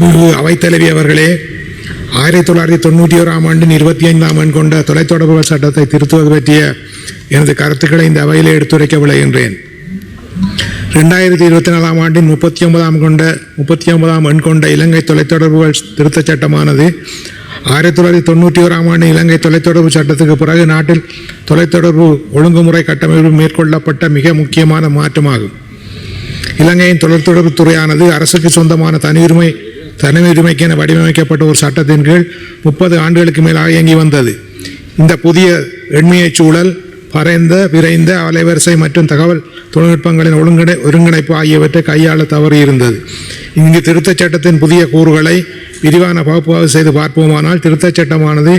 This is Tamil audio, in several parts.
மாண்புமிகு அவைத்தலைவி அவர்களே, 1991ஆம் ஆண்டின் 25ஆம் எண் கொண்ட தொலைத்தொடர்புகள் சட்டத்தை திருத்துவது பற்றிய எனது கருத்துக்களை இந்த அவையில் எடுத்துரைக்க விளைகின்றேன். 2024ஆம் ஆண்டின் 39ஆம் எண் கொண்ட இலங்கை தொலைத்தொடர்புகள் திருத்தச் சட்டமானது 1991ஆம் ஆண்டு இலங்கை தொலைத்தொடர்பு சட்டத்துக்கு பிறகு நாட்டில் தொலைத்தொடர்பு ஒழுங்குமுறை கட்டமைப்பு மேற்கொள்ளப்பட்ட மிக முக்கியமான மாற்றமாகும். இலங்கையின் தொலைத்தொடர்பு துறையானது அரசுக்கு சொந்தமான தனியுரிமைக்கென வடிவமைக்கப்பட்ட ஒரு சட்டத்தின் கீழ் 30 ஆண்டுகளுக்கு மேலாக இயங்கி வந்தது. இந்த புதிய எண்மைய சூழல் விரைந்த அலைவரிசை மற்றும் தகவல் தொழில்நுட்பங்களின் ஒருங்கிணைப்பு ஆகியவற்றை கையாள தவறியிருந்தது. இங்கு திருத்தச் சட்டத்தின் புதிய கூறுகளை விரிவான பகுப்பாய்வு செய்து பார்ப்போமானால், திருத்தச் சட்டமானது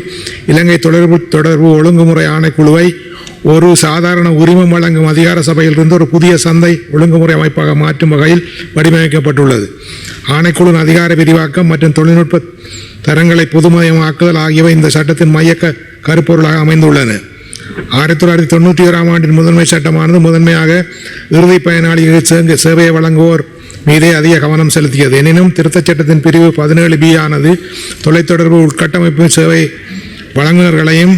இலங்கை தொடர்பு ஒழுங்குமுறை ஆணைக்குழுவை ஒரு சாதாரண உரிமம் வழங்கும் அதிகார சபையிலிருந்து ஒரு புதிய சந்தை ஒழுங்குமுறை அமைப்பாக மாற்றும் வகையில் வடிவமைக்கப்பட்டுள்ளது. ஆணைக்குழுவின் அதிகார விரிவாக்கம் மற்றும் தொழில்நுட்ப தரங்களை பொதுமயமாக்குதல் ஆகியவை இந்த சட்டத்தின் மைய கருப்பொருளாக அமைந்துள்ளன. 1991ஆம் ஆண்டின் முதன்மை சட்டமானது முதன்மையாக இறுதி பயனாளிகளுக்கு சேவையை வழங்குவோர் மீதே அதிக கவனம் செலுத்தியது. எனினும் திருத்தச் சட்டத்தின் பிரிவு 17B ஆனது தொலைத்தொடர்பு உட்கட்டமைப்பு சேவை வழங்குநர்களையும்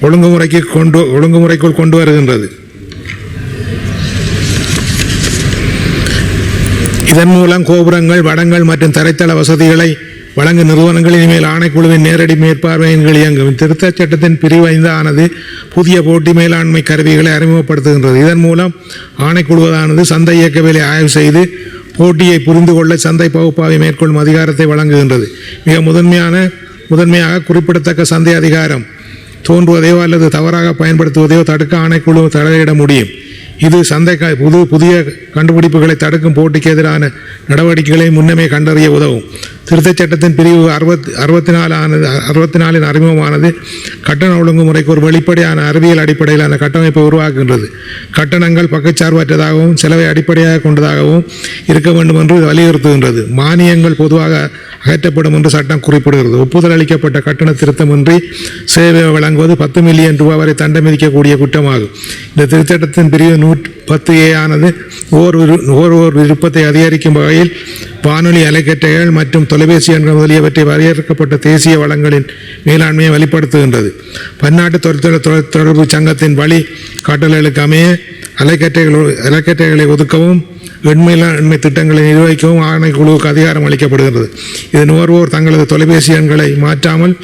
ஒழுங்குமுறைக்குள் கொண்டு வருகின்றது. இதன் மூலம் கோபுரங்கள், வடங்கள் மற்றும் தரைத்தள வசதிகளை வழங்கும் நிறுவனங்கள் இனிமேல் ஆணைக்குழுவின் நேரடி மேற்பார்வையின் கீழ் இயங்கும். திருத்தச் சட்டத்தின் பிரிவு 5 ஆனது புதிய போட்டி மேலாண்மை கருவிகளை அறிமுகப்படுத்துகின்றது. இதன் மூலம் ஆணைக்குழுவானது சந்தை இயக்கவியலை ஆய்வு செய்து போட்டியை புரிந்து கொள்ள சந்தை பகுப்பாய்வை மேற்கொள்ளும் அதிகாரத்தை வழங்குகின்றது. மிக முதன்மையாக குறிப்பிடத்தக்க சந்தை அதிகாரம் தோன்றுவதையோ அல்லது தவறாக பயன்படுத்துவதையோ தடுக்க ஆணைக்குழு தலையிட முடியும். இது சந்தை புதிய கண்டுபிடிப்புகளை தடுக்கும் போட்டிக்கு எதிரான நடவடிக்கைகளை முன்னமே கண்டறிய உதவும். திருத்தச் சட்டத்தின் பிரிவு 64 அறிமுகமானது கட்டண ஒழுங்குமுறைக்கு ஒரு வெளிப்படையான அறிவியல் அடிப்படையிலான கட்டமைப்பை உருவாக்குகின்றது. கட்டணங்கள் பக்கச்சார்பற்றதாகவும் செலவை அடிப்படையாக கொண்டதாகவும் இருக்க வேண்டும் என்று வலியுறுத்துகின்றது. மானியங்கள் பொதுவாக அகற்றப்படும் என்று சட்டம் குறிப்பிடுகிறது. ஒப்புதல் அளிக்கப்பட்ட கட்டண திருத்தமின்றி சேவை வழங்குவது 10 மில்லியன் ரூபாய் வரை தண்டம் விதிக்கக்கூடிய குற்றமாகும். இந்த திருச்சட்டத்தின் பிரிவு 110A ஆனது நுகர்வோர் விருப்பத்தை அதிகரிக்கும் வகையில் வானொலி அலைக்கற்றைகள் மற்றும் தொலைபேசி எண்கள் முதலியவற்றை வரையறுக்கப்பட்ட தேசிய வளங்களின் மேலாண்மையை வெளிப்படுத்துகின்றது. பன்னாட்டு தொடர்பு சங்கத்தின் வழி காட்டல்களுக்கு அமைய அலைக்கற்றைகளை ஒதுக்கவும் எண்மை திட்டங்களை நிர்வகிக்கவும் ஆணைக்குழுவுக்கு அதிகாரம் அளிக்கப்படுகிறது. இது நுகர்வோர் தங்களது தொலைபேசி எண்களை மாற்றாமல்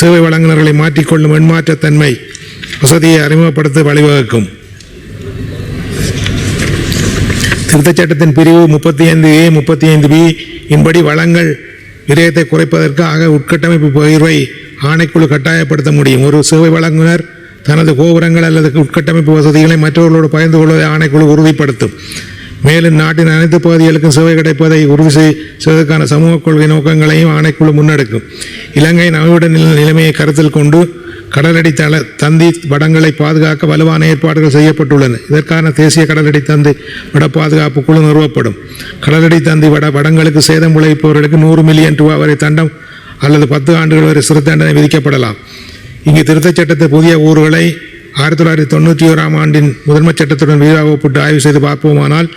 சேவை வழங்குநர்களை மாற்றிக்கொள்ளும் எண்மாற்றத்தன்மை வசதியை அறிமுகப்படுத்த வழிவகுக்கும். திருத்தச் சட்டத்தின் பிரிவு 35A 35B இன்படி வளங்கள் விரயத்தை குறைப்பதற்காக உட்கட்டமைப்பு பகிர்வை ஆணைக்குழு கட்டாயப்படுத்த முடியும். ஒரு சேவை வழங்குனர் தனது கோபுரங்கள் அல்லது உட்கட்டமைப்பு வசதிகளை மற்றவர்களோடு பகிர்ந்து கொள்வதை ஆணைக்குழு உறுதிப்படுத்தும். மேலும் நாட்டின் அனைத்து பகுதிகளுக்கும் சேவை கிடைப்பதை உறுதி செய்வதற்கான சமூக கொள்கை நோக்கங்களையும் ஆணைக்குழு முன்னெடுக்கும். இலங்கையின் அமைவிட நிலைமையை கருத்தில் கொண்டு கடலடி தந்தி வடங்களை பாதுகாக்க வலுவான ஏற்பாடுகள் செய்யப்பட்டுள்ளன. இதற்கான தேசிய கடலடி தந்தி வட பாதுகாப்பு குழு நிறுவப்படும். கடலடி தந்தி வடங்களுக்கு சேதம் விளைவிப்பவர்களுக்கு 100 மில்லியன் ரூபாய் வரை தண்டம் அல்லது 10 ஆண்டுகள் வரை சிறை தண்டனை விதிக்கப்படலாம். இங்கு திருத்தச் சட்டத்தை புதிய ஊர்களை 1991ஆம் ஆண்டின் முதன்மை சட்டத்துடன் விரிவாக ஒப்பிட்டு ஆய்வு செய்து பார்ப்போமானால்,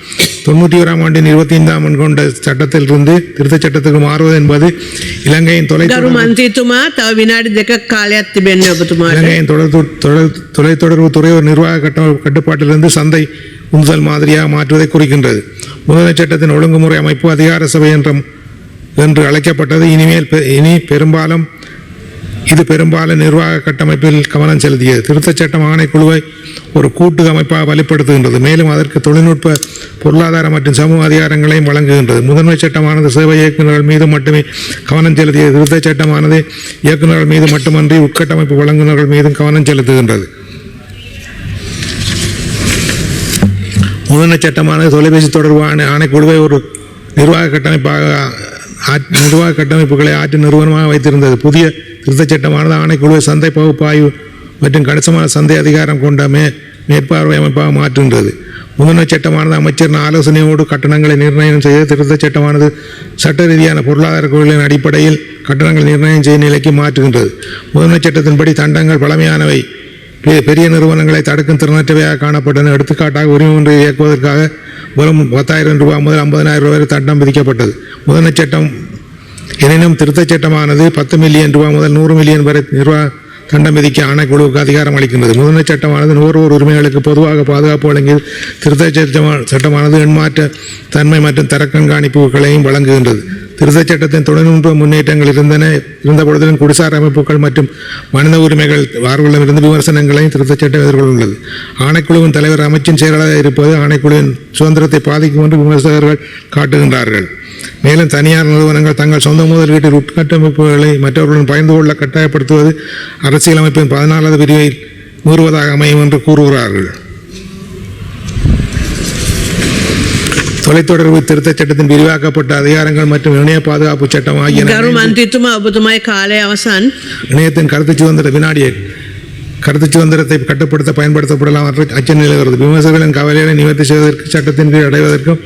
91ஆம் ஆண்டின் 25ஆம் எண் கொண்ட சட்டத்திலிருந்து திருத்தச் சட்டத்துக்கு மாறுவது என்பது இலங்கையின் தொலைத்தொடர்பு துறை ஒரு நிர்வாக கட்டுப்பாட்டிலிருந்து சந்தை உந்துதல் மாதிரியாக மாற்றுவதை குறிக்கின்றது. முதன்மை சட்டத்தின் ஒழுங்குமுறை அமைப்பு அதிகார சபை என்று அழைக்கப்பட்டது இது பெரும்பாலும் நிர்வாக கட்டமைப்பில் கவனம் செலுத்தியது. திருத்தச் சட்டம் ஆணைக்குழுவை ஒரு கூட்டு அமைப்பாக வலுப்படுத்துகின்றது. மேலும் அதற்கு தொழில்நுட்ப, பொருளாதார மற்றும் சமூக அதிகாரங்களையும் வழங்குகின்றது. முதன்மை சட்டமானது சேவை இயக்குநர்கள் மீது மட்டுமே கவனம் செலுத்தியது. திருத்தச் சட்டமானது இயக்குநர்கள் மீது மட்டுமன்றி உட்கட்டமைப்பு வழங்குநர்கள் மீதும் கவனம் செலுத்துகின்றது. முதன்மை சட்டமானது தொலைபேசி தொடர்பு ஆணைக்குழுவை ஒரு நிர்வாக கட்டமைப்புகளை ஆற்றும் நிறுவனமாக வைத்திருந்தது. புதிய திருத்தச் சட்டமானது ஆணைக்குழுவை சந்தை பகுப்பாய்வு மற்றும் கணிசமான சந்தை அதிகாரம் கொண்ட மேற்பார்வை அமைப்பாக மாற்றுகின்றது. முதன்மை சட்டமானது அமைச்சரின் ஆலோசனையோடு கட்டணங்களை நிர்ணயம் செய்ய, திருத்தச் சட்டமானது சட்ட ரீதியான பொருளாதார கொள்கைகளின் அடிப்படையில் கட்டணங்கள் நிர்ணயம் செய்யும் நிலைக்கு மாற்றுகின்றது. முதன்மை சட்டத்தின்படி தண்டங்கள் பழமையானவை, பெரிய நிறுவனங்களை தடுக்கும் திறனற்றவையாக காணப்பட்டன. எடுத்துக்காட்டாக உரிமை ஒன்றை இயக்குவதற்காக வெறும் 10,000 ரூபாய் முதல் 50,000 ரூபாய் வரை தண்டம் விதிக்கப்பட்டது. முதன்மை சட்டம் எனினும் திருத்தச் சட்டமானது 10 மில்லியன் ரூபாய் முதல் 100 மில்லியன் வரை நிர்வாக தண்டம் விதிக்க ஆணைக்குழுவுக்கு அதிகாரம் அளிக்கின்றது. முதன்மை சட்டமானது நுகர்வோர் உரிமைகளுக்கு பொதுவாக பாதுகாப்பு வழங்கி திருத்தச் சட்டமானது எண்மாற்ற தன்மை மற்றும் தர கண்காணிப்புகளையும் வழங்குகின்றது. திருத்தச் சட்டத்தின் தொழில்நுட்ப முன்னேற்றங்கள் இருந்த பொழுதிலும் குடிசார் அமைப்புகள் மற்றும் மனித உரிமைகள் வார்களிடமிருந்து விமர்சனங்களையும் திருத்தச் சட்டம் எதிர்கொண்டுள்ளது. ஆணைக்குழுவின் தலைவர் அமைச்சின் செயலாளராக இருப்பது ஆணைக்குழுவின் சுதந்திரத்தை பாதிக்கும் என்று விமர்சகர்கள் காட்டுகின்றார்கள். மேலும் தனியார் நிறுவனங்கள் தங்கள் சொந்த முதலீட்டில் உட்கட்டமைப்புகளை மற்றவர்களுடன் பகிர்ந்து கொள்ள கட்டாயப்படுத்துவது அரசியலமைப்பின் 14வது பிரிவை மீறுவதாக அமையும் என்று கூறுகிறார்கள். தொலைத்தொடர்பு திருத்தச் சட்டத்தின் விரிவாக்கப்பட்ட அதிகாரங்கள் மற்றும் இணைய பாதுகாப்பு சட்டம் ஆகியன இணையத்தின் கருத்து சுதந்திரத்தை கட்டுப்படுத்த பயன்படுத்தப்படலாம் அச்சம் நிலவுகிறது. விமர்சகர்களின் கவலைகளை நிவர்த்தி செய்வதற்கு சட்டத்தின் கீழ் அடைவதற்கும்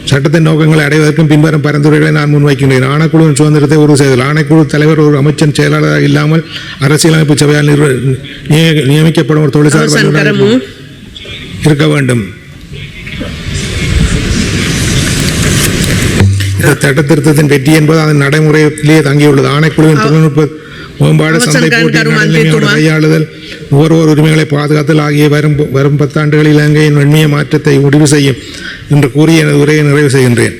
சட்டத்தின் நோக்கங்களை அடைவதற்கும் பின்வரும் பரிந்துரைகளை நான் முன்வைக்கின்றேன். ஆணைக்குழுவின் சுதந்திரத்தை உறுதி செய்தல். ஆணைக்குழு தலைவர் ஒரு அமைச்சன் செயலாளராக இல்லாமல் அரசியலமைப்பு சபையால் நியமிக்கப்படும் ஒரு தொழிற்சார் இருக்க வேண்டும். இந்த சட்ட திருத்தத்தின் வெற்றி என்பது அதன் நடைமுறையிலேயே தங்கியுள்ளது. ஆணைக்குழுவின் தொழில்நுட்ப மேம்பாடு, சந்தை போட்டி, கையாளுதல், நுகர்வோர் உரிமைகளை பாதுகாத்தல் ஆகிய வரும் 10 ஆண்டுகளில் இலங்கையின் வெண்மைய மாற்றத்தை முடிவு செய்யும் என்று கூறி எனது உரையை நிறைவு செய்கின்றேன்.